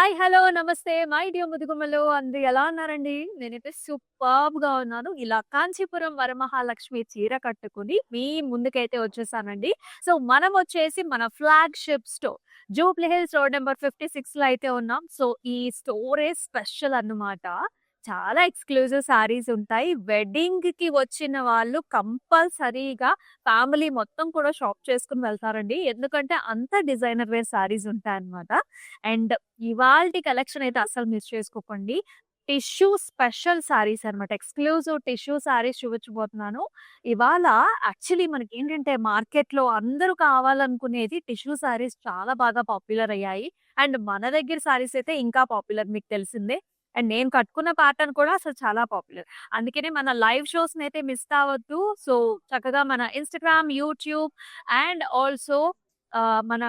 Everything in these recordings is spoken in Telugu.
హాయ్! హలో! నమస్తే. మై డియర్ ముదుగుమ్మలు అందరూ ఎలా ఉన్నారండి? నేనైతే సూపర్బ్‌గా ఉన్నాను. ఇలా కాంచీపురం వరమహాలక్ష్మి చీర కట్టుకొని మీ ముందుకైతే వచ్చేసానండి. సో, మనమొచ్చేసి మన flagship store Jubilee Hills road number 56లో అయితే ఉన్నాం. సో, ఈ స్టోరే స్పెషల్ అన్నమాట. చాలా ఎక్స్‌క్లూజివ్ సారీస్ ఉంటాయి. వెడ్డింగ్‌కి వచ్చిన వాళ్ళు కంపల్సరీగా ఫ్యామిలీ మొత్తం కూడా షాప్ చేసుకొని వెళ్తారండి. ఎందుకంటే అంత డిజైనర్ వేర్ సారీస్ ఉంటాయన్నమాట. అండ్ ఇవాల్టి కలెక్షన్ అయితే అస్సలు మిస్ చేసుకోకండి. టిష్యూ స్పెషల్ సారీస్ అన్నమాట. ఎక్స్‌క్లూజివ్ టిష్యూ సారీస్ చూపించబోతున్నాను. ఇవాళ యాక్చువల్లీ మనకేంటంటే మార్కెట్‌లో అందరూ కావాలనుకునేది టిష్యూ సారీస్ చాలా బాగా పాపులర్ అయ్యాయి. అండ్ మన దగ్గర సారీస్ అయితే ఇంకా పాపులర్ మీకు తెలిసిందే. అండ్ నేను కట్టుకున్న ప్యాటర్న్ కూడా అసలు చాలా పాపులర్. అందుకనే మన లైవ్ షోస్‌నైతే మిస్ అవ్వద్దు. సో, చక్కగా మన ఇన్‌స్టాగ్రామ్, యూట్యూబ్ అండ్ ఆల్సో మన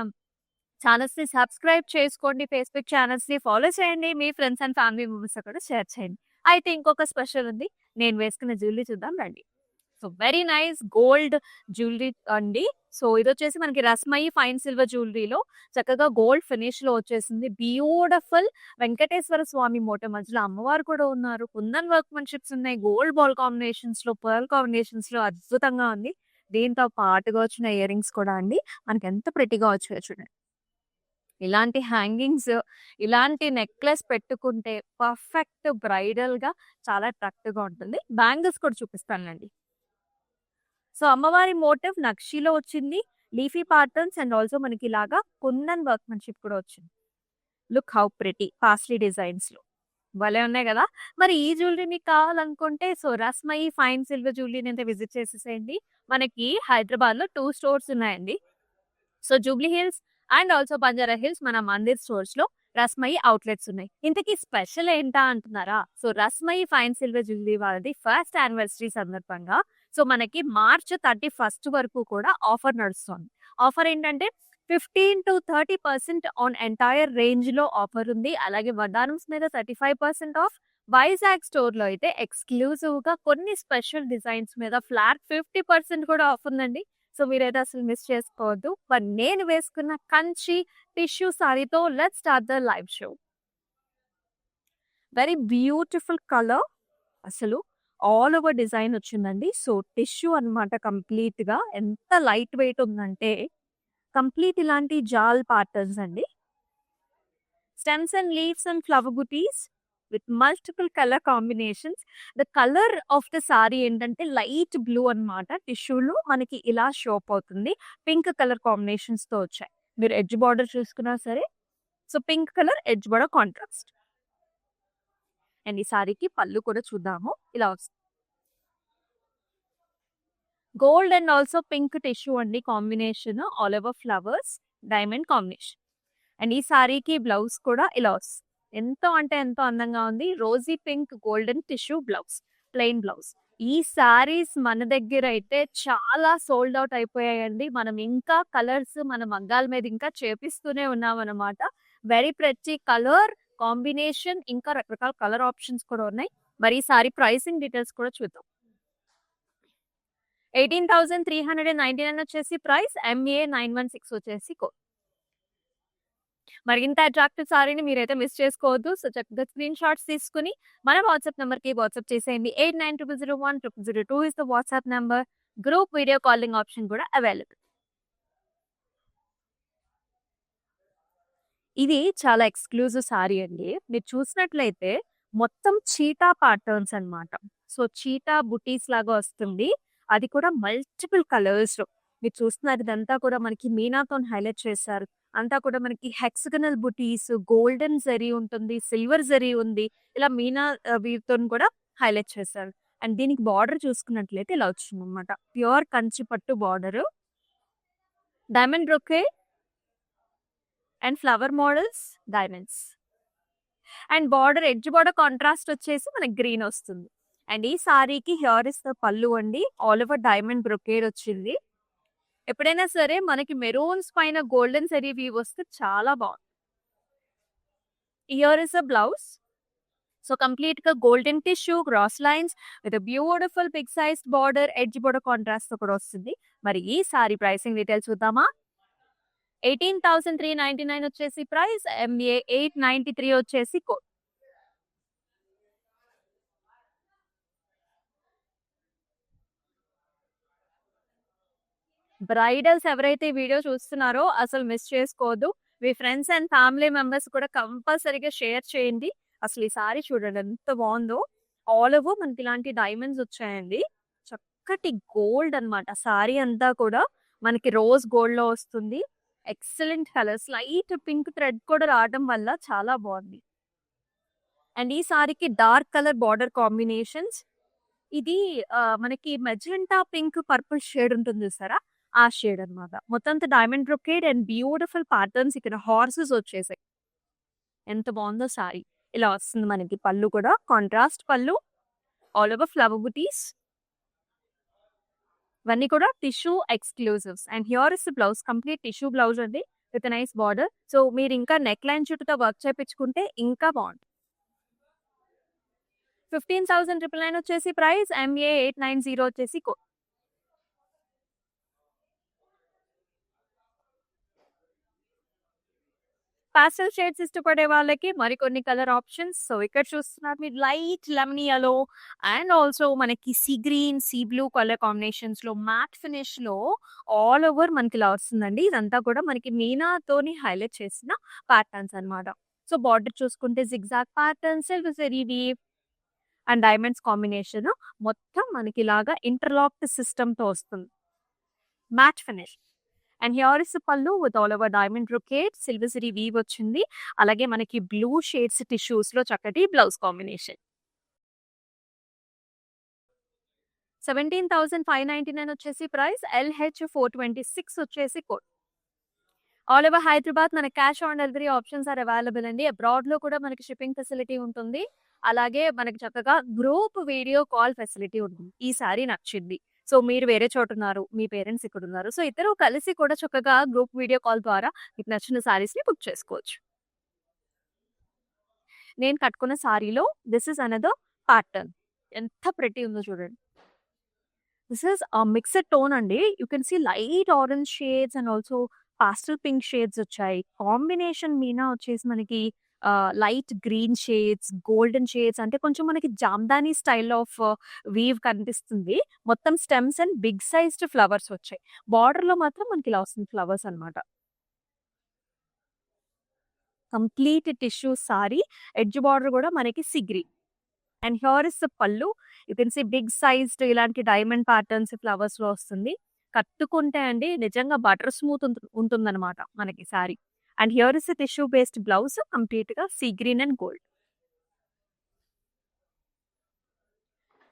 ఛానెల్స్‌ని సబ్స్క్రైబ్ చేసుకోండి. ఫేస్‌బుక్ ఛానెల్స్‌ని ఫాలో చేయండి. మీ ఫ్రెండ్స్ అండ్ ఫ్యామిలీ మెంబర్స్‌తో కూడా షేర్ చేయండి. అయితే ఇంకొక స్పెషల్ ఉంది. నేను వేసుకున్న జ్యువెలరీ చూద్దాం రండి. So, very nice gold jewellery అండి. సో, ఇదొచ్చేసి మనకి రస్మయి ఫైన్ సిల్వర్ జ్యువెలరీలో చక్కగా గోల్డ్ ఫినిష్‌లో వచ్చేసింది. బ్యూటిఫుల్ వెంకటేశ్వర స్వామి మోటివ్ మధ్యలో అమ్మవారు కూడా ఉన్నారు. కుందన్ వర్క్‌మెన్‌షిప్స్ ఉన్నాయి. గోల్డ్ బాల్ కాంబినేషన్స్‌లో, పర్ల్ కాంబినేషన్స్‌లో అద్భుతంగా ఉంది. దీంతో పాటుగా వచ్చిన ఇయర్ రింగ్స్ కూడా అండి మనకెంత ప్రెట్టీగా వచ్చాయో చూడండి. ఇలాంటి హ్యాంగింగ్స్, ఇలాంటి నెక్లెస్ పెట్టుకుంటే పర్ఫెక్ట్ బ్రైడల్‌గా చాలా అట్రాక్టివ్‌గా ఉంటుంది. బ్యాంగిల్స్ కూడా చూపిస్తానండి. సో, అమ్మవారి మోటివ్ నక్షిలో వచ్చింది. లీఫీ ప్యాటర్న్స్ అండ్ ఆల్సో మనకి ఇలాగా కుందన్ వర్క్‌మెన్‌షిప్ కూడా వచ్చింది. లుక్ హౌ ప్రెటీ పాస్లీ డిజైన్స్‌లో. భలే ఉన్నాయి గదా! మరి ఈ జ్యువెలరీ మీకు కావాలనుకుంటే సో, రస్మయి ఫైన్ సిల్వర్ జ్యువెలరీని అయితే విజిట్ చేసేసేయండి. మనకి హైదరాబాద్‌లో 2 స్టోర్స్ ఉన్నాయండి. So, Jubilee Hills and also Banjara Hills మన మందిర్ స్టోర్స్‌లో రస్మయి ఔట్‌లెట్స్ ఉన్నాయి. ఇంతకీ స్పెషల్ ఏంటా అంటున్నారా? So, Rasmayi fine silver jewellery వాళ్ళది ఫస్ట్ యానివర్సరీ సందర్భంగా సో, మనకి మార్చ్ 31 వరకు కూడా ఆఫర్ నడుస్తోంది. ఆఫర్ ఏంటంటే 15-30% ఆన్ ఎంటైర్ రేంజ్‌లో ఆఫర్ ఉంది. అలాగే వడ్డాణమ్స్ మీద 35% ఆఫ్. వైజాగ్ స్టోర్‌లో అయితే ఎక్స్‌క్లూజివ్‌గా కొన్ని స్పెషల్ డిజైన్స్ మీద ఫ్లాట్ 50% కూడా ఆఫ్ ఉందండి. సో, మీరైతే అసలు మిస్ చేసుకోవద్దు. మరి నేను వేసుకున్న కంచి టిష్యూ సారీతో let's start the live show. Very beautiful colour అసలు ఆల్ ఓవర్ డిజైన్ వచ్చిందండి. సో, టిష్యూ అన్నమాట కంప్లీట్‌గా ఎంత లైట్ వెయిట్ ఉందంటే కంప్లీట్ ఇలాంటి జాల్ ప్యాటర్న్స్ అండి. Stems and leaves and flower butis with multiple colour combinations. The colour of the sari ఏంటంటే లైట్ బ్లూ అన్నమాట. టిష్యూలో మనకి ఇలా షో అప్ అవుతుంది. పింక్ కలర్ కాంబినేషన్స్‌తో వచ్చాయి. మీరు ఎడ్జ్ బార్డర్ చూసుకున్నా సరే so, pink colour edge border contrast. And ఈ సారీకి పళ్ళు కూడా చూద్దాము. ఇలా వస్తుంది. Gold and also pink tissue అండి combination all over flowers diamond combination. And ఈ సారీకి బ్లౌజ్ కూడా ఇలా వస్తుంది. ఎంతో అంటే ఎంతో అందంగా ఉంది. Rosy pink golden tissue blouse, plain blouse. ఈ సారీస్ మన దగ్గర అయితే చాలా సోల్డ్ అవుట్ అయిపోయాయండి. మనం ఇంకా కలర్స్ మన మగ్గాల మీద ఇంకా చేపిస్తూనే ఉన్నామన్నమాట. వెరీ ప్రెటీ కలర్ కాంబినేషన్ ఇంకా రకరకాల కలర్ ఆప్షన్స్ కూడా ఉన్నాయి. మరి ఈ సారీ ప్రైసింగ్ డీటెయిల్స్ కూడా చూద్దాం. 18,399 వచ్చేసి ప్రైస్. MA 916 వచ్చేసి కోడ్. మరి ఇంత అట్రాక్టివ్ సారీని మీరైతే మిస్ చేసుకోవద్దు. సో, చక్కగా స్క్రీన్ షాట్స్ తీసుకొని మన వాట్సాప్ నంబర్‌కి వాట్సాప్ చేసేయండి. 8900010002 is the WhatsApp number. Group video calling option కూడా అవైలబుల్. ఇది చాలా ఎక్స్‌క్లూజివ్ సారీ అండి. మీరు చూసినట్లయితే మొత్తం చీటా ప్యాటర్న్స్ అన్నమాట. సో, చీటా బుటీస్ లాగా వస్తుంది. అది కూడా మల్టిపుల్ కలర్స్‌లో. మీరు చూస్తున్నారు ఇదంతా కూడా మనకి మీనాతోని హైలైట్ చేశారు. అంతా కూడా మనకి హెక్సాగనల్ బుటీస్, గోల్డెన్ జరీ ఉంటుంది, సిల్వర్ జరీ ఉంది. ఇలా మీనా వీటితోని కూడా హైలైట్ చేశారు. అండ్ దీనికి బార్డర్ చూసుకున్నట్లయితే ఇలా వచ్చిందన్నమాట. ప్యూర్ కంచి పట్టు border. Diamond brocade and flower models, diamonds. And border edge border contrast వచ్చేసి మనకి గ్రీన్ వస్తుంది. అండ్ ఈ సారీకి హియర్ ఇస్ ద పళ్ళు అండి. ఆల్ ఓవర్ డైమండ్ బ్రొకేడ్ వచ్చింది. ఎప్పుడైనా సరే మనకి మెరూన్స్ పైన గోల్డెన్ జరీ వీవ్ వస్తే చాలా బాగుంది. Here is a blouse. So, కంప్లీట్‌గా golden tissue, cross lines with beautiful big sized border, edge border కాంట్రాస్ట్‌తో కూడా వస్తుంది. మరి ఈ సారీ ప్రైసింగ్ డీటెయిల్స్ చూద్దామా? 18,399 వచ్చేసి ప్రైస్. ఎంఏ 893 వచ్చేసి కోడ్. బ్రైడల్స్ ఎవరైతే ఈ వీడియో చూస్తున్నారో అసలు మిస్ చేసుకోవద్దు. మీ ఫ్రెండ్స్ అండ్ ఫ్యామిలీ మెంబర్స్ కూడా కంపల్సరీగా షేర్ చేయండి. అసలు ఈ సారీ చూడండి ఎంత బాగుందో. ఆల్ ఓవర్ మనకి ఇలాంటి డైమండ్స్ వచ్చాయండి. చక్కటి గోల్డ్ అన్నమాట. సారీ అంతా కూడా మనకి రోజ్ గోల్డ్ లో వస్తుంది. Excellent colours, light pink thread కూడా రావడం వల్ల చాలా బాగుంది. అండ్ ఈ సారీకి డార్క్ కలర్ బార్డర్ కాంబినేషన్స్. ఇది మనకి మెజెంటా పింక్ పర్పుల్ షేడ్ ఉంటుంది చూసారా, ఆ షేడ్ అన్నమాట. మొత్తం అంతా diamond brocade and beautiful patterns. ఇక్కడ హార్సెస్ వచ్చేసాయి. ఎంత బాగుందో సారీ. ఇలా వస్తుంది మనకి. పళ్ళు కూడా కాంట్రాస్ట్ పళ్ళు, ఆల్ ఓవర్ ఫ్లవర్ బుటీస్. ఇవన్నీ కూడా tissue exclusives. And here is blouse, complete tissue blouse అండి విత్ నైస్ బార్డర్. సో మీరు ఇంకా నెక్ లైన్ చుట్టూతో వర్క్ చేయించుకుంటే ఇంకా బాగుంటుంది. 15,999 వచ్చేసి ప్రైస్. ఎంఏ 890 వచ్చేసి కోడ్. పాస్టల్ షేడ్స్ ఇష్టపడే వాళ్ళకి మరికొన్ని కలర్ ఆప్షన్స్. సో ఇక్కడ చూస్తున్నారు మీరు light lemon yellow and also మనకి sea green, sea blue colour combinations లో మ్యాట్ ఫినిష్ లో ఆల్ ఓవర్ మనకి ఇలా వస్తుందండి. ఇదంతా కూడా మనకి మీనాతోని హైలైట్ చేసిన ప్యాటర్న్స్ అన్నమాట. సో బార్డర్ చూసుకుంటే zigzag pattern, silver zari weave and diamonds combination. మొత్తం మనకి ఇలాగా ఇంటర్లాక్డ్ సిస్టమ్ తో వస్తుంది. Matte finish. And here is pallu with all over diamond brocade, silver zari weave వచ్చింది. అలాగే మనకి బ్లూ షేడ్స్ టిష్యూస్ లో చక్కటి బ్లౌజ్ కాంబినేషన్. 17,599 వచ్చేసి ప్రైస్. ఎల్హెచ్ 426 వచ్చేసి కోడ్. ఆల్ ఓవర్ హైదరాబాద్ మన cash on delivery options are available అండి. అబ్రాడ్ లో కూడా మనకి షిప్పింగ్ ఫెసిలిటీ ఉంటుంది. అలాగే మనకి చక్కగా గ్రూప్ వీడియో కాల్ ఫెసిలిటీ ఉంటుంది. ఈ సారీ నచ్చింది, సో మీరు వేరే చోట ఉన్నారు, మీ పేరెంట్స్ ఇక్కడ ఉన్నారు, సో ఇద్దరు కలిసి కూడా చక్కగా గ్రూప్ వీడియో కాల్ ద్వారా మీకు నచ్చిన సారీస్ ని బుక్ చేసుకోవచ్చు. నేను కట్టుకున్న సారీలో దిస్ ఇస్ అనదర్ ప్యాటర్న్. ఎంత ప్రెటీ ఉందో చూడండి. దిస్ ఇస్ మిక్స్డ్ టోన్ అండి. You can see light orange shades and also pastel pink shades వచ్చాయి. కాంబినేషన్ మీనా వచ్చేసి మనకి light green shades, golden shades, అంటే కొంచెం మనకి జామ్దాని స్టైల్ ఆఫ్ వీవ్ కనిపిస్తుంది. మొత్తం stems and big sized flowers వచ్చాయి. బార్డర్ లో మాత్రం మనకి ఇలా వస్తుంది ఫ్లవర్స్ అన్నమాట. Complete tissue sari. Edge border కూడా మనకి సిగ్రీ. And here is the pallu. You can see big sized ఇలాంటి డైమండ్ ప్యాటర్న్స్ ఫ్లవర్స్ లో వస్తుంది. కట్టుకుంటే అండి నిజంగా బటర్ స్మూత్ ఉంటుందన్నమాట మనకి sari. And here is tissue based blouse, complete గా సీ గ్రీన్ అండ్ గోల్డ్.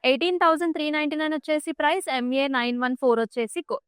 18,399 వచ్చేసి ప్రైస్. ఎంఏ 914 వచ్చేసి కోడ్.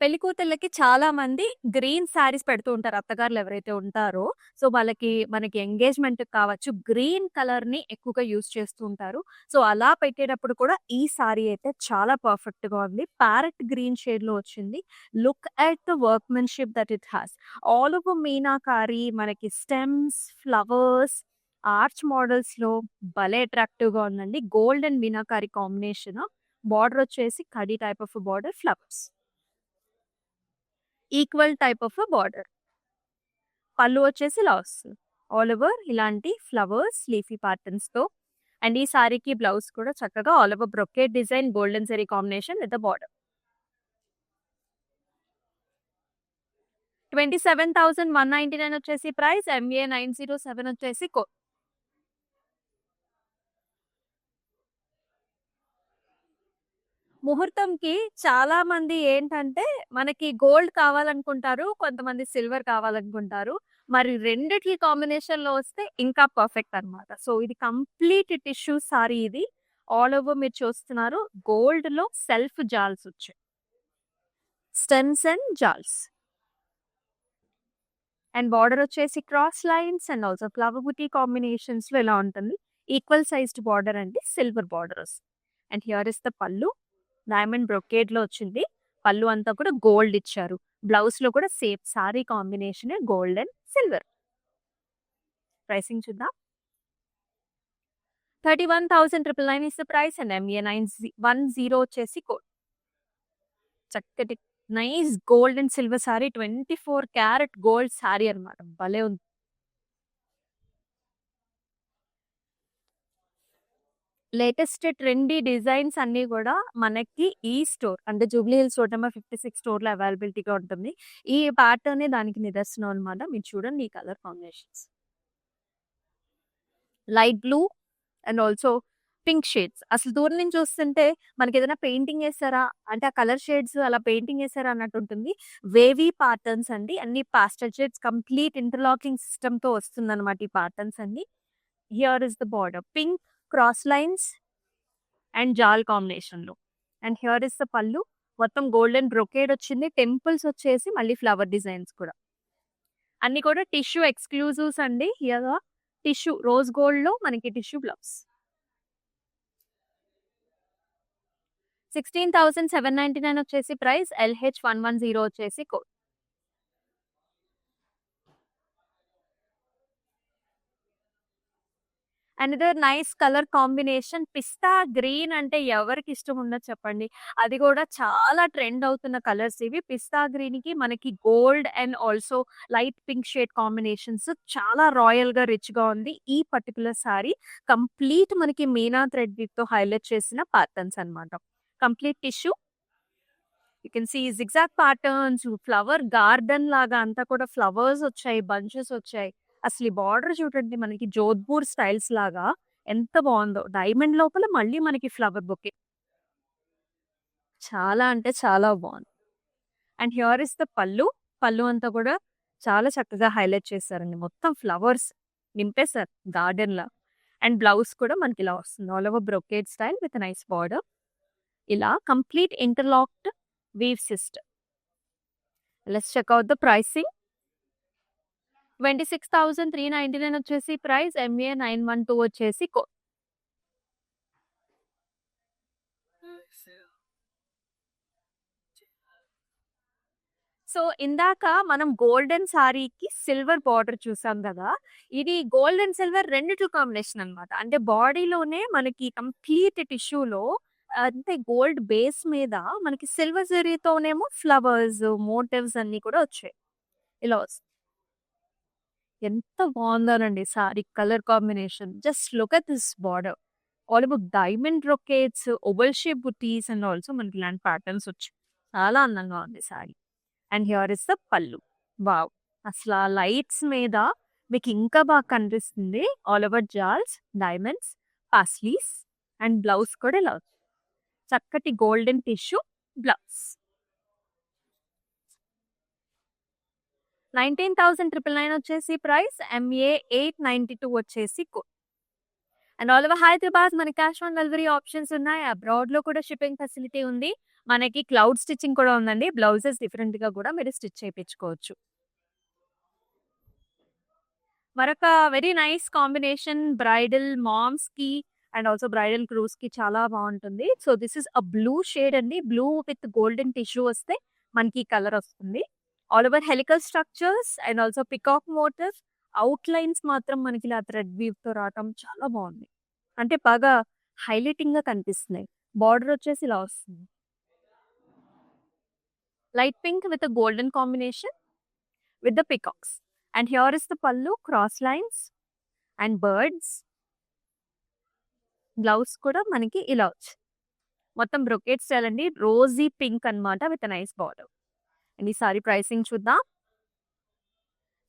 పెళ్లి కూతుళ్ళకి చాలా మంది గ్రీన్ శారీస్ పెడుతూ ఉంటారు, అత్తగారులు ఎవరైతే ఉంటారో. సో వాళ్ళకి మనకి ఎంగేజ్మెంట్ కావచ్చు, గ్రీన్ కలర్ ని ఎక్కువగా యూస్ చేస్తూ ఉంటారు. సో అలా పెట్టేటప్పుడు కూడా ఈ సారీ అయితే చాలా పర్ఫెక్ట్ గా ఉంది. ప్యారెట్ గ్రీన్ షేడ్ లో వచ్చింది. Look at the workmanship that it has. All over meenakari, మనకి స్టెమ్స్, ఫ్లవర్స్, ఆర్చ్ మోడల్స్ లో భలే అట్రాక్టివ్ గా ఉందండి. Gold and meenakari combination. Border వచ్చేసి కడీ type of border, flowers, equal type of border. Pallu వచ్చేసి ఇలా వస్తుంది. ఆల్ ఓవర్ ఇలాంటి ఫ్లవర్స్, లీఫీ ప్యాటర్న్స్ తో. అండ్ ఈ సారీకి బ్లౌజ్ కూడా చక్కగా all over brocade design, golden zari combination with border. 27,199 వచ్చేసి ప్రైస్. ఎంఏ 907 వచ్చేసి కోడ్. ముహూర్తంకి చాలా మంది ఏంటంటే మనకి గోల్డ్ కావాలనుకుంటారు, కొంతమంది సిల్వర్ కావాలనుకుంటారు. మరి రెండిటి కాంబినేషన్ లో వస్తే ఇంకా పర్ఫెక్ట్ అన్నమాట. సో ఇది కంప్లీట్ టిష్యూ సారీ. ఇది ఆల్ ఓవర్ మీరు చూస్తున్నారు గోల్డ్ లో సెల్ఫ్ జాల్స్ వచ్చాయి, స్టెమ్స్ అండ్ జాల్స్. అండ్ బార్డర్ వచ్చేసి cross lines and also flower buti combinations లో ఇలా ఉంటుంది. ఈక్వల్ సైజ్డ్ బార్డర్ అండి, silver borders. And here is the పళ్ళు. డైమండ్ బ్రొకేడ్ లో వచ్చింది. పళ్ళు అంతా కూడా గోల్డ్ ఇచ్చారు. బ్లౌజ్ లో కూడా same sorry combination gold and silver. Pricing చూద్దాం. 31,999 is the price and MA910 వచ్చేసి కోడ్. చక్కటి nice gold and silver sorry 24 carat gold sorry అన్నమాట. భలే ఉంది. లేటెస్ట్ ట్రెండీ డిజైన్స్ అన్నీ కూడా మనకి ఈ స్టోర్ అంటే జూబ్లీ హిల్స్ రోడ్ నెంబర్ 56 స్టోర్‌లో అవైలబిలిటీగా ఉంటుంది. ఈ ప్యాటర్నే దానికి నిదర్శనం అన్నమాట. మీరు చూడండి ఈ colour combinations. Light blue and also pink shades. అసలు దూరం నుంచి చూస్తుంటే మనకేదైనా పెయింటింగ్ ఏసారా? అంటే ఆ కలర్ షేడ్స్ అలా పెయింటింగ్ ఏసారా అన్నట్టుంటుంది. వేవీ ప్యాటర్న్స్ అండి. అన్ని పాస్టల్ షేడ్స్ కంప్లీట్ ఇంటర్లాకింగ్ సిస్టమ్‌తో వస్తుందన్నమాట ఈ ప్యాటర్న్స్ అన్నీ. Here is the border. Pink cross lines and jaal కాంబినేషన్‌లో. అండ్ హియర్ ఇస్ ద పల్లు. మొత్తం గోల్డెన్ బ్రొకేడ్ వచ్చింది. టెంపుల్స్ వచ్చేసి మళ్ళీ ఫ్లవర్ డిజైన్స్ కూడా. అన్ని కూడా టిష్యూ ఎక్స్‌క్లూజివ్స్ అండి. హియర్ టిష్యూ రోజ్ గోల్డ్‌లో మనకి టిష్యూ బ్లౌజ్. 16,799 వచ్చేసి ప్రైస్. LH110 వచ్చేసి code. Another nice colour combination pista green అంటే ఎవరికి ఇష్టం ఉండదు చెప్పండి. అది కూడా చాలా ట్రెండ్ అవుతున్న కలర్స్ ఇవి. పిస్తా గ్రీన్‌కి మనకి gold and also light pink shade combinations చాలా రాయల్‌గా రిచ్‌గా ఉంది. ఈ పర్టిక్యులర్ సారీ కంప్లీట్ మనకి మీనా థ్రెడ్ వీవ్‌తో హైలైట్ చేసిన ప్యాటర్న్స్ అన్నమాట. Complete tissue. You can see zigzag patterns, flower garden లాగా అంతా కూడా ఫ్లవర్స్ వచ్చాయి, బంచెస్ వచ్చాయి. అసలు ఈ బార్డర్ చూడండి మనకి జోధ్‌పూర్ స్టైల్స్ లాగా ఎంత బావుందో. డైమండ్ లోపల మళ్ళీ మనకి ఫ్లవర్ బొకే. చాలా అంటే చాలా బావుంది. అండ్ హియర్ ఇస్ ద పల్లు. పల్లు అంతా కూడా చాలా చక్కగా హైలైట్ చేశారండి. మొత్తం ఫ్లవర్స్ నింపేశారు గార్డెన్‌లా. అండ్ బ్లౌజ్ కూడా మనకి ఇలా వస్తుంది. All over brocade style with nice border. ఇలా complete interlocked weave system. Let's check out the pricing. 26,399 వచ్చేసి ప్రైస్. MA912 వచ్చేసి కోడ్. సో ఇందాక మనం గోల్డెన్ సారీకి సిల్వర్ బార్డర్ చూసాం కదా! ఇది గోల్డ్ అండ్ సిల్వర్ రెండిటి కాంబినేషన్ అన్నమాట. అంటే బాడీలోనే మనకి కంప్లీట్ టిష్యూలో అంటే గోల్డ్ బేస్ మీద మనకి సిల్వర్ జరీతోనేమో ఫ్లవర్స్, మోటివ్స్ అన్నీ కూడా వచ్చాయి. ఇలా వస్తుంది. ఎంత బావుందోనండి sari colour combination. Just look at this border. All over diamond brocades, oval shape butis and also మనకి ఇలాంటి ప్యాటర్న్స్ వచ్చాయి. చాలా అందంగా ఉంది sari. And here is the pallu. Wow! అసల ఆ లైట్స్ మీద మీకు ఇంకా బాగా కనిపిస్తుంది. All over jaals, diamonds, paisleys and blouse కూడా ఇలా ఉంది. చక్కటి గోల్డెన్ టిష్యూ బ్లౌజ్. 19,999 వచ్చేసి ప్రైస్. MA892 వచ్చేసి code. And all over Hyderabad మనకి క్యాష్ ఆన్ డెలివరీ ఆప్షన్స్ ఉన్నాయి. అబ్రాడ్‌లో కూడా షిప్పింగ్ ఫెసిలిటీ ఉంది. మనకి క్లౌడ్ స్టిచ్చింగ్ కూడా ఉందండి. బ్లౌజెస్ డిఫరెంట్‌గా కూడా మీరు స్టిచ్ చేపించుకోవచ్చు. మరొక వెరీ నైస్ కాంబినేషన్ బ్రైడల్ మామ్స్‌కి అండ్ ఆల్సో బ్రైడల్ గ్రూమ్స్‌కి చాలా బావుంటుంది. So this is a blue shade అండి. బ్లూ విత్ గోల్డెన్ టిష్యూ వస్తే మనకి ఈ కలర్ వస్తుంది. All over helical structures and also peacock motif. Outlines మాత్రం మనకి ఇలా థ్రెడ్ వీవ్‌తో రావటం చాలా బావుంది. అంటే బాగా హైలైటింగ్‌గా కనిపిస్తున్నాయి. బార్డర్ వచ్చేసి ఇలా వస్తుంది. Light pink with a golden combination with the peacocks. And here is the pallu, cross lines and birds. Blouse కూడా మనకి ఇలా వచ్చింది. మొత్తం బ్రొకేట్ స్టైల్ అండి. రోజీ పింక్ అన్నమాట విత్ నైస్ బార్డర్. అండ్ ఈ సారీ ప్రైసింగ్ చూద్దాం.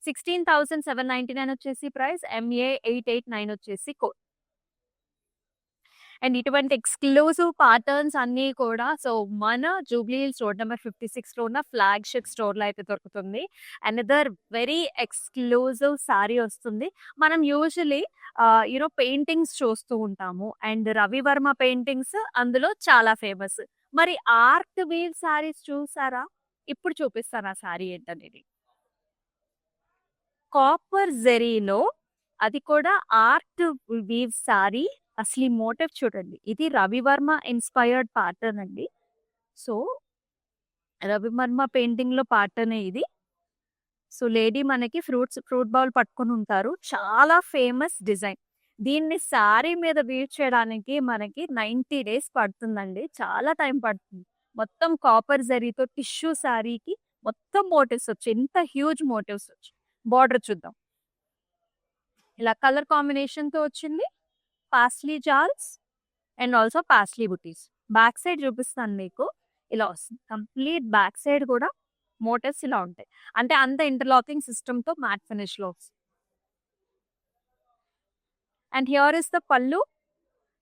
16,799 వచ్చేసి ప్రైస్. MA889 వచ్చేసి కోడ్. అండ్ ఇటువంటి ఎక్స్‌క్లూజివ్ ప్యాటర్న్స్ అన్నీ కూడా సో మన జూబ్లీ హిల్స్ రోడ్ నెంబర్ 56లో ఉన్న ఫ్లాగ్‌షిప్ స్టోర్‌లో అయితే దొరుకుతుంది. అనదర్ వెరీ ఎక్స్‌క్లూజివ్ సారీ వస్తుంది. మనం యూజువల్లీ పెయింటింగ్స్ చూస్తూ ఉంటాము. అండ్ రవివర్మ పెయింటింగ్స్ అందులో చాలా ఫేమస్. మరి ఆర్ట్ వీవ్ సారీస్ చూసారా? ఇప్పుడు చూపిస్తాను ఆ సారీ ఏంటనేది. కాపర్ జరీలో అది కూడా ఆర్ట్ వీవ్ సారీ. అసలు ఈ మోటివ్ చూడండి. ఇది రవివర్మ ఇన్‌స్పైర్డ్ ప్యాటర్న్ అండి. సో, రవివర్మ పెయింటింగ్‌లో ప్యాటర్నే ఇది. సో, లేడీ మనకి ఫ్రూట్ బౌల్ పట్టుకొని ఉంటారు. చాలా ఫేమస్ డిజైన్. దీన్ని శారీ మీద వీవ్ చేయడానికి మనకి 90 డేస్ పడుతుందండి. చాలా టైం పడుతుంది. మొత్తం కాపర్ జరీతో టిష్యూ శారీకి మొత్తం మోటివ్స్ వచ్చాయి. ఇంత హ్యూజ్ మోటివ్స్ వచ్చాయి. బార్డర్ చూద్దాం. ఇలా కలర్ కాంబినేషన్‌తో వచ్చింది. Paisley jaals and also paisley butis. Back side చూపిస్తాను మీకు. ఇలా వస్తుంది. కంప్లీట్ బ్యాక్ సైడ్ కూడా మోటివ్స్ ఇలా ఉంటాయి. అంటే అంత ఇంటర్లాకింగ్ సిస్టమ్‌తో మ్యాట్ ఫినిష్‌లో వస్తుంది. And here is the pallu.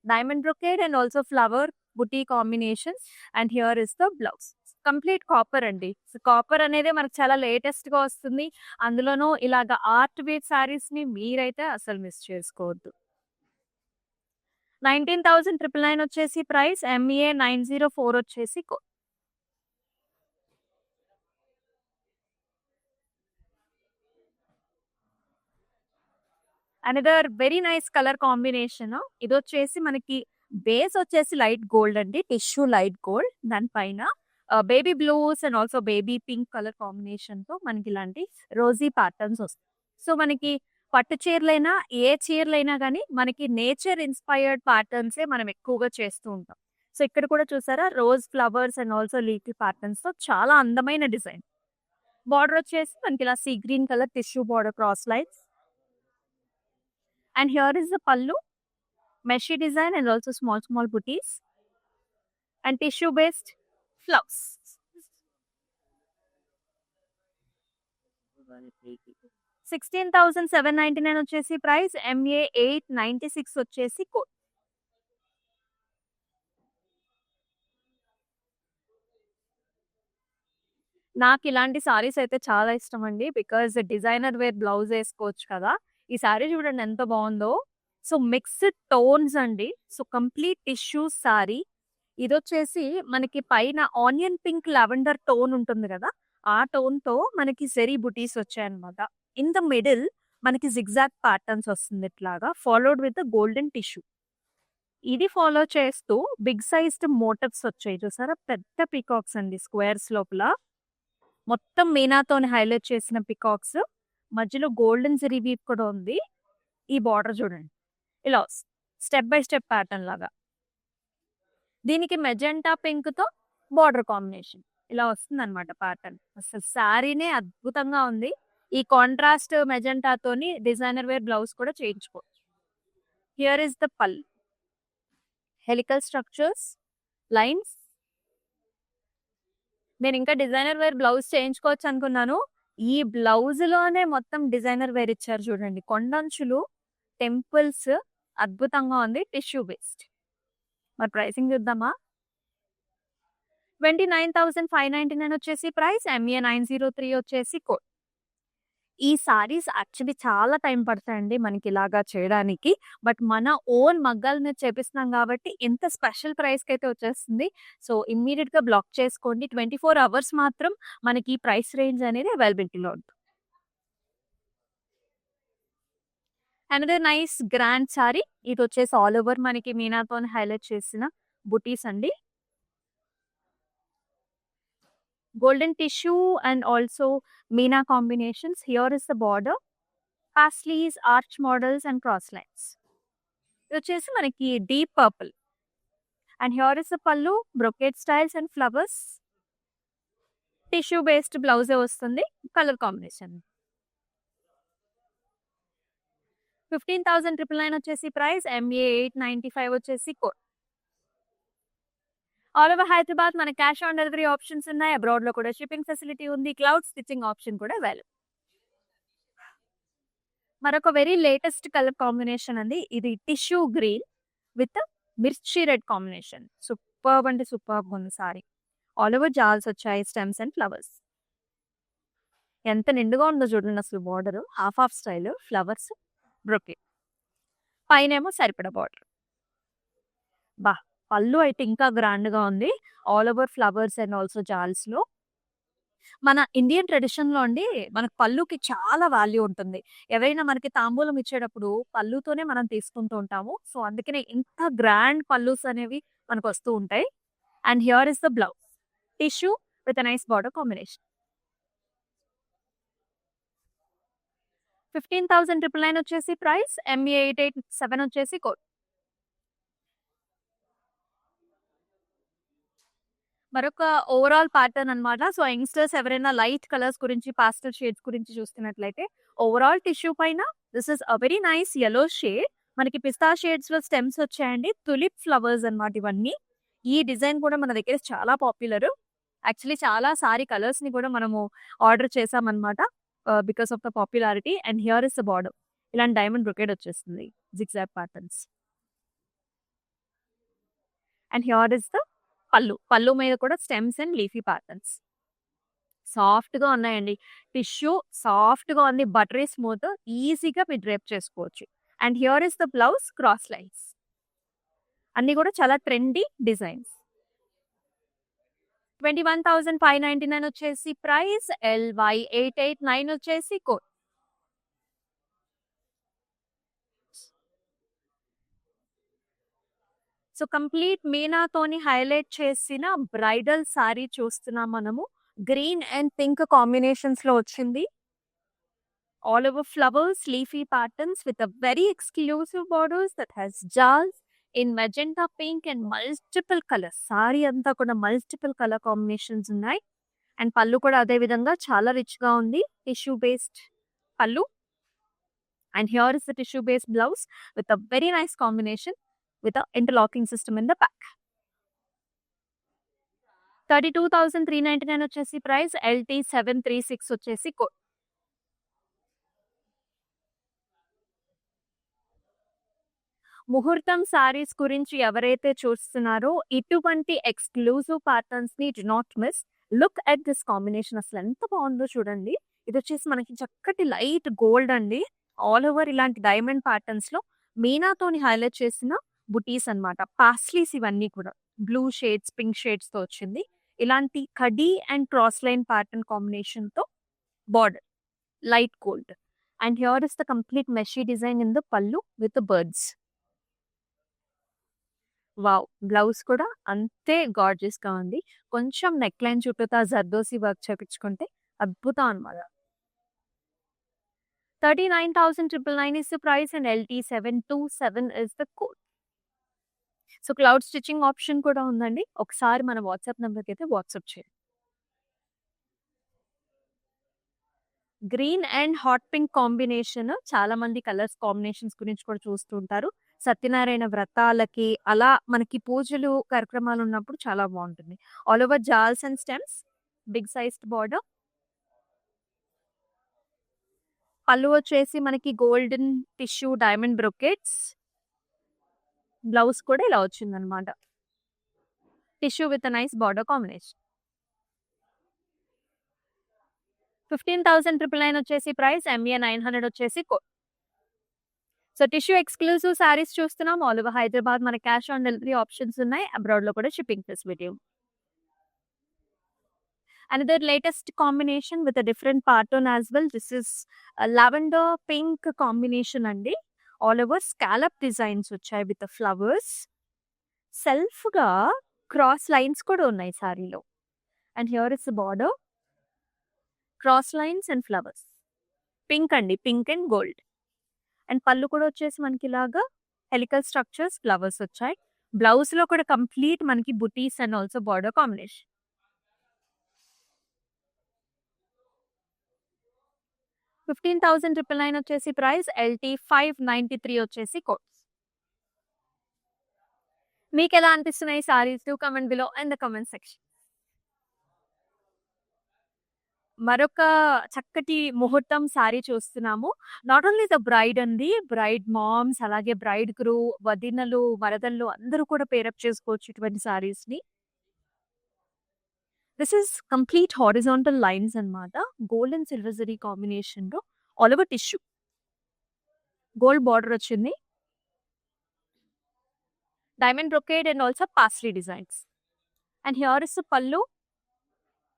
Diamond brocade and also flower buti combinations. And here is the blouse. Complete copper అండి. సో కాపర్ అనేది మనకు చాలా లేటెస్ట్ గా వస్తుంది. అందులోనూ ఇలాగ ఆర్ట్ వేర్ సారీస్ ని మీరైతే అసలు మిస్ చేసుకోవద్దు. 19,999 వచ్చేసి ప్రైస్. ఎంఏ 904 వచ్చేసి another very nice colour combination. ఇది వచ్చేసి మనకి బేస్ వచ్చేసి లైట్ గోల్డ్ అండి. Tissue light gold. దానిపైన baby blues and also baby pink colour combination తో మనకి ఇలాంటి రోజీ ప్యాటర్న్స్ వస్తాయి. సో మనకి పట్టు చీరలైనా ఏ చీరలైనా కానీ మనకి నేచర్ ఇన్స్పైర్డ్ ప్యాటర్న్సే మనం ఎక్కువగా చేస్తూ ఉంటాం. సో ఇక్కడ కూడా చూసారా rose flowers and also leafy patterns తో చాలా అందమైన డిజైన్. బార్డర్ వచ్చేసి మనకి ఇలా sea green colour tissue border cross lines. And here is the pallu, meshy design and also small booties and tissue based flowers. 16,799 వచ్చేసి ప్రైస్. ఎంఏ 896 వచ్చేసి కోడ్. నాకు ఇలాంటి సారీస్ అయితే చాలా ఇష్టం అండి. బికాజ్ డిజైనర్ వేర్ బ్లౌజ్ వేసుకోవచ్చు కదా. ఈ సారీ చూడండి ఎంత బాగుందో. సో మిక్స్డ్ టోన్స్ అండి. So complete tissue sorry. ఇది వచ్చేసి మనకి పైన ఆనియన్ పింక్ లావెండర్ టోన్ ఉంటుంది కదా, ఆ టోన్ తో మనకి జెరీ బుటీస్ వచ్చాయన్నమాట. ఇన్ ద మిడిల్ మనకి జిగ్జాగ్ ప్యాటర్న్స్ వస్తుంది ఇట్లాగా, ఫాలోడ్ విత్ గోల్డెన్ టిష్యూ. ఇది ఫాలో చేస్తూ బిగ్ సైజ్డ్ మోటివ్స్ వచ్చాయి చూసారా. పెద్ద పీకాక్స్ అండి స్క్వేర్స్ లోపల. మొత్తం మీనాతోని హైలైట్ చేసిన పికాక్స్. మధ్యలో గోల్డెన్ జరీ వీవ్ కూడా ఉంది. ఈ బార్డర్ చూడండి ఇలా స్టెప్ బై స్టెప్ ప్యాటర్న్ లాగా. దీనికి మెజెంటా పింక్ తో బార్డర్ కాంబినేషన్ ఇలా వస్తుంది అనమాట ప్యాటర్న్. అసలు శారీనే అద్భుతంగా ఉంది. ఈ కాంట్రాస్ట్ మెజెంటాతోని డిజైనర్ వేర్ బ్లౌజ్ కూడా చేయించుకోవచ్చు. హియర్ ఇస్ ద పల్. Helical structures, lines. నేను ఇంకా డిజైనర్ వేర్ బ్లౌజ్ చేయించుకోవచ్చు అనుకున్నాను. ఈ బ్లౌజ్ లోనే మొత్తం డిజైనర్ వేర్ ఇచ్చారు చూడండి. కొండంచులు, టెంపుల్స్ అద్భుతంగా ఉంది. Tissue based. మరి ప్రైసింగ్ చూద్దామా. 29,599 వచ్చేసి ప్రైస్. ఎంఏ 903 వచ్చేసి కోడ్. ఈ సారీస్ యాక్చువల్లీ చాలా టైం పడతాయండి మనకి ఇలాగా చేయడానికి. బట్ మన ఓన్ మగ్గాల మీద చేపిస్తున్నాం కాబట్టి ఇంత స్పెషల్ ప్రైస్ కి అయితే వచ్చేస్తుంది. సో ఇమ్మీడియట్ గా బ్లాక్ చేసుకోండి. 24 అవర్స్ మాత్రం మనకి ఈ ప్రైస్ రేంజ్ అనేది అవైలబిలిటీలో ఉంటుంది. Another nice grand sorry. ఇది వచ్చేసి ఆల్ ఓవర్ మనకి మీనాతో హైలైట్ చేసిన బుటీస్ అండి. Golden tissue and also Meena combinations. Here is the border. Paisleys, arch models and cross lines. ఇది వచ్చేసి మనకి deep purple. And here is the pallu, brocade styles and flowers. Tissue based బ్లౌజే వస్తుంది. Colour combination. 15,999 వచ్చేసి ప్రైస్. ఎంఏ 895 వచ్చేసి కోడ్. ఆల్ ఓవర్ హైదరాబాద్ మన క్యాష్ ఆన్ డెలివరీ ఆప్షన్స్ ఉన్నాయి. అబ్రాడ్ లో కూడా షిప్పింగ్ ఫెసిలిటీ ఉంది. క్లౌడ్ స్టిచ్చింగ్ ఆప్షన్ కూడా అవైలబుల్. మరొక వెరీ లేటెస్ట్ కలర్ కాంబినేషన్ అండి. ఇది tissue green with mirchi red combination. Superb అంటే సూపర్బ్ ఉంది సారీ. ఆల్ ఓవర్ జాల్స్ వచ్చాయి, స్టెమ్స్ అండ్ ఫ్లవర్స్. ఎంత నిండుగా ఉందో చూడండి అసలు. Border half half style, flowers, brocade. పైనేమో సరిపడా బార్డర్. బా పళ్ళు అయితే ఇంకా గ్రాండ్ గా ఉంది. All over flowers and also జాల్స్ లో. మన ఇండియన్ ట్రెడిషన్ లో అండి మనకు పళ్ళుకి చాలా వాల్యూ ఉంటుంది. ఎవరైనా మనకి తాంబూలం ఇచ్చేటప్పుడు పళ్ళుతోనే మనం తీసుకుంటూ ఉంటాము. సో అందుకనే ఇంత గ్రాండ్ పళ్ళుస్ అనేవి మనకు వస్తూ ఉంటాయి. And here is the blouse. Tissue with nice border combination. 15,999 వచ్చేసి ప్రైస్. MA 887 వచ్చేసి కోడ్. మరొక ఓవరాల్ ప్యాటర్న్ అన్నమాట. సో, యంగ్‌స్టర్స్ ఎవరైనా లైట్ కలర్స్ గురించి, పాస్టెల్ షేడ్స్ గురించి చూస్తున్నట్లయితే ఓవరాల్ టిష్యూ పైన this is a very nice yellow shade. మనకి పిస్తా షేడ్స్‌లో స్టెమ్స్ వచ్చాయండి. తులిప్ ఫ్లవర్స్ అన్నమాట ఇవన్నీ. ఈ డిజైన్ కూడా మన దగ్గర చాలా పాపులర్. యాక్చువల్లీ చాలా సారీ కలర్స్‌ని కూడా మనము ఆర్డర్ చేసామన్నమాట. Because of the popularity. And here is the border. ఇలాంటి డైమండ్ బ్రొకేడ్ వచ్చేస్తుంది. Zigzag patterns. And here is the పల్లు. పల్లు మీద కూడా స్టెమ్స్ అండ్ లీఫీ ప్యాటర్న్స్. సాఫ్ట్‌గా ఉన్నాయండి. టిష్యూ సాఫ్ట్‌గా ఉంది. Buttery smooth. ఈజీగా మీరు డ్రేప్ చేసుకోవచ్చు. And here is the blouse cross lines. అన్నీ కూడా చాలా ట్రెండీ డిజైన్స్. 21,599 వచ్చేసి ప్రైస్. LY 889 వచ్చేసి కోడ్. సో, కంప్లీట్ మీనాతోని హైలైట్ చేసిన బ్రైడల్ సారీ చూస్తున్నాం మనము. గ్రీన్ అండ్ పింక్ కాంబినేషన్స్‌లో వచ్చింది. All over flowers, leafy patterns with a very exclusive borders that has jars in magenta pink and multiple colors. Sorry అంతా కూడా మల్టిపుల్ కలర్ కాంబినేషన్స్ ఉన్నాయి. అండ్ పళ్ళు కూడా అదే విధంగా చాలా రిచ్ గా ఉంది. టిష్యూ బేస్డ్ పళ్ళు. And here is the tissue based blouse with a very nice combination with a interlocking system in the back. 32,399 వచ్చేసి ప్రైస్. LT 736 వచ్చేసి కోడ్. ముహూర్తం సారీస్ గురించి ఎవరైతే చూస్తున్నారో ఇటువంటి ఎక్స్‌క్లూజివ్ ప్యాటర్న్స్‌ని do not miss. Look at this combination. అసలు ఎంత బాగుందో చూడండి. ఇది వచ్చేసి మనకి చక్కటి లైట్ గోల్డ్ అండి. ఆల్ ఓవర్ ఇలాంటి డైమండ్ ప్యాటర్న్స్‌లో మీనాతోని హైలైట్ చేసిన బుటీస్ అన్నమాట. పాస్లీస్ ఇవన్నీ కూడా. బ్లూ షేడ్స్, పింక్ షేడ్స్‌తో వచ్చింది. ఇలాంటి కడీ అండ్ క్రాస్ లైన్ ప్యాటర్న్ కాంబినేషన్‌తో border light gold. And here is the complete meshy design in the pallu with birds. Wow! Blouse కూడా అంతే గార్జియస్‌గా ఉంది. కొంచెం నెక్ లైన్ చుట్టూతా జర్దోసి వర్క్ చేపించుకుంటే అద్భుతం అన్నమాట. 39,999 is the price and LT 727 is the code. So, cloud stitching option కూడా ఉందండి. ఒకసారి మన వాట్సాప్ నంబర్‌కి అయితే వాట్సాప్ చేయండి. Green and hot pink combination. చాలా మంది కలర్స్ కాంబినేషన్స్ గురించి కూడా చూస్తూ ఉంటారు. సత్యనారాయణ వ్రతాలకి అలా మనకి పూజలు, కార్యక్రమాలు ఉన్నప్పుడు చాలా బాగుంటుంది. ఆల్ ఓవర్ జాల్స్ and stems. Big sized border. Pallu వచ్చేసి మనకి golden tissue diamond brocades. Blouse కూడా ఇలా వచ్చిందనమాట. Tissue with a nice border combination. 15,999 వచ్చేసి ప్రైస్. MA 900 వచ్చేసి code. So, tissue exclusive saris చూస్తున్నాం. ఆల్ ఓవర్ హైదరాబాద్ మన క్యాష్ ఆన్ డెలివరీ ఆప్షన్స్ ఉన్నాయి. అబ్రాడ్‌లో కూడా షిప్పింగ్ ఫెసిలిటీ ఉంది. Another latest combination with a different pattern as well. This is a lavender pink combination అండి. ఆల్ ఓవర్ స్కాలప్ డిజైన్స్ వచ్చాయి విత్ ఫ్లవర్స్. సెల్ఫ్‌గా క్రాస్ లైన్స్ కూడా ఉన్నాయి సారీలో. And here is the border. Cross lines and flowers. Pink అండి. Pink and gold. And pallu కూడా వచ్చేసి మనకి ఇలాగా హెలికల్ స్ట్రక్చర్స్ ఫ్లవర్స్ వచ్చాయి. బ్లౌజ్‌లో కూడా కంప్లీట్ మనకి బుటీస్ అండ్ ఆల్సో బార్డర్ కాంబినేషన్. 15,999 వచ్చేసి ప్రైస్. LT 593 వచ్చేసి కోడ్. మీకెలా అనిపిస్తున్నాయి saris? Do comment below in the comment section. మరొక చక్కటి ముహూర్తం సారీ చూస్తున్నాము. నాట్ ఓన్లీ ద బ్రైడ్ అండి. బ్రైడ్ మామ్స్, అలాగే బ్రైడ్ గ్రూమ్, వదినలు, మరదళ్ళు అందరూ కూడా పేరప్ చేసుకోవచ్చు ఇటువంటి సారీస్‌ని. This is complete horizontal lines అన్నమాట. గోల్డ్ అండ్ సిల్వర్ జరీ కాంబినేషన్‌లో all over tissue. Gold border వచ్చింది. Diamond brocade and also paisley designs. And here is the pallu.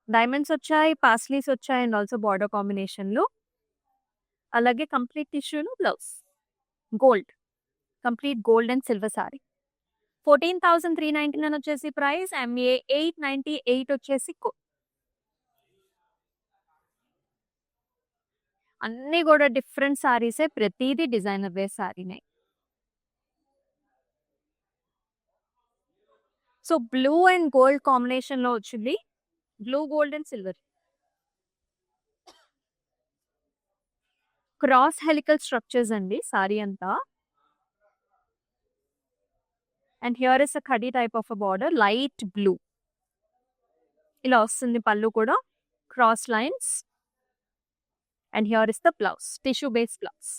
Diamonds వచ్చాయి, పాస్లీస్ వచ్చాయి అండ్ ఆల్సో బార్డర్ కాంబినేషన్‌లో. అలాగే కంప్లీట్ టిష్యూలో blouse. Gold. Complete gold and silver sari. 14,399 వచ్చేసి ప్రైస్. MA 898 వచ్చేసి కోడ్. అన్నీ కూడా డిఫరెంట్ సారీసే, ప్రతిదీ డిజైనర్ వేర్ సారీనే. So blue and gold combination లో వచ్చింది. Blue, gold and silver. Cross helical structures అండి సారీ అంతా. అండ్ హియర్ ఇస్ అ ఖడీ type of a border, light blue. ఇలా వస్తుంది పళ్ళు కూడా, cross lines. And here is the blouse, tissue based blouse.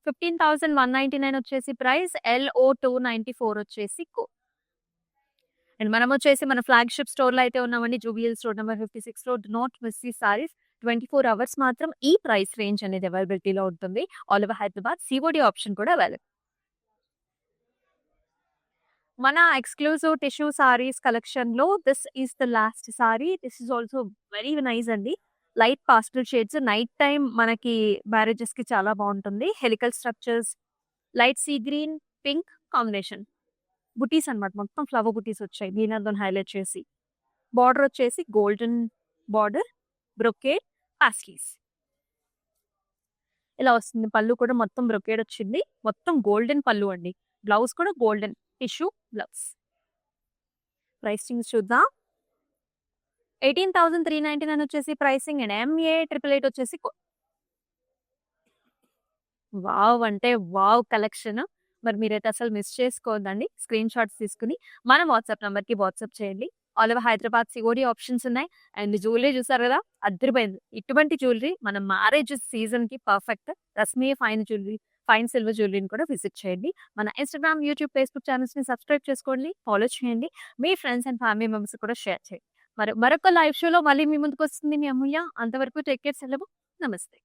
15,199 వచ్చేసి ప్రైస్, LO 294 వచ్చేసి కోడ్. అండ్ మనం వచ్చేసి మన ఫ్లాగ్షిప్ స్టోర్ లో అయితే ఉన్నామండి, జూబియల్ స్టోర్ నెంబర్ 56 లో. డు నాట్ మిస్ ఈ సారీస్. 24 అవర్స్ మాత్రం ఈ ప్రైస్ రేంజ్ అనేది అవైలబిలిటీలో ఉంటుంది. All over Hyderabad COD option కూడా అవైలబుల్. మన ఎక్స్క్లూజివ్ టిష్యూ సారీస్ కలెక్షన్ లో this is the last sorry. This is also very nice అండి. లైట్ పాస్టల్ షేడ్స్, నైట్ టైం మనకి మ్యారేజెస్ కి చాలా బాగుంటుంది. Helical structures, light sea green, pink combination. బుటీస్ అన్నమాట, మొత్తం ఫ్లవర్ బుటీస్ వచ్చాయి దీనితో హైలైట్ చేసి. బార్డర్ వచ్చేసి గోల్డెన్ బార్డర్, బ్రొకేడ్, పాస్లీస్. ఇలా వస్తుంది. పళ్ళు కూడా మొత్తం బ్రొకేడ్ వచ్చింది, మొత్తం గోల్డెన్ పళ్ళు అండి. బ్లౌజ్ కూడా గోల్డెన్ టిష్యూ బ్లౌజ్. ప్రైసింగ్ చూద్దాం. 18,399 వచ్చేసి ప్రైసింగ్. అండ్ MA 888 వచ్చేసి వావ్ అంటే వావ్ కలెక్షన్. మరి మీరైతే అసలు మిస్ చేసుకోవద్దండి. స్క్రీన్ షాట్స్ తీసుకుని మన వాట్సాప్ నంబర్ కి వాట్సాప్ చేయండి. All over Hyderabad COD options ఉన్నాయి. అండ్ జ్యువెలరీ చూసారు కదా, అద్దరిపోయింది. ఇటువంటి జ్యువెలరీ మన మ్యారేజ్ సీజన్ కి perfect. Rashmi fine jewellery, fine silver జ్యువెలరీని కూడా విజిట్ చేయండి. మన ఇన్స్టాగ్రామ్, యూట్యూబ్, ఫేస్బుక్ ఛానల్స్ ని సబ్స్క్రైబ్ చేసుకోండి, ఫాలో చేయండి. మీ ఫ్రెండ్స్ అండ్ ఫ్యామిలీ మెంబర్స్ కూడా షేర్ చేయండి. మరొక లైవ్ షోలో మళ్ళీ మీ ముందుకు వస్తుంది మీ అమూల్య. అంతవరకు టేక్ కేర్, సెలవు, నమస్తే.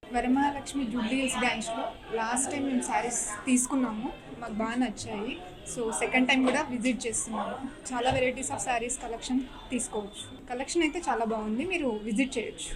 వరమహాలక్ష్మి జూబ్లీహిల్స్ బ్రాంచ్లో లాస్ట్ టైం మేము శారీస్ తీసుకున్నాము, మాకు బాగా నచ్చాయి. సో సెకండ్ టైం కూడా విజిట్ చేస్తున్నాము. చాలా వెరైటీస్ ఆఫ్ శారీస్ కలెక్షన్ తీసుకోవచ్చు. కలెక్షన్ అయితే చాలా బాగుంది, మీరు విజిట్ చేయొచ్చు.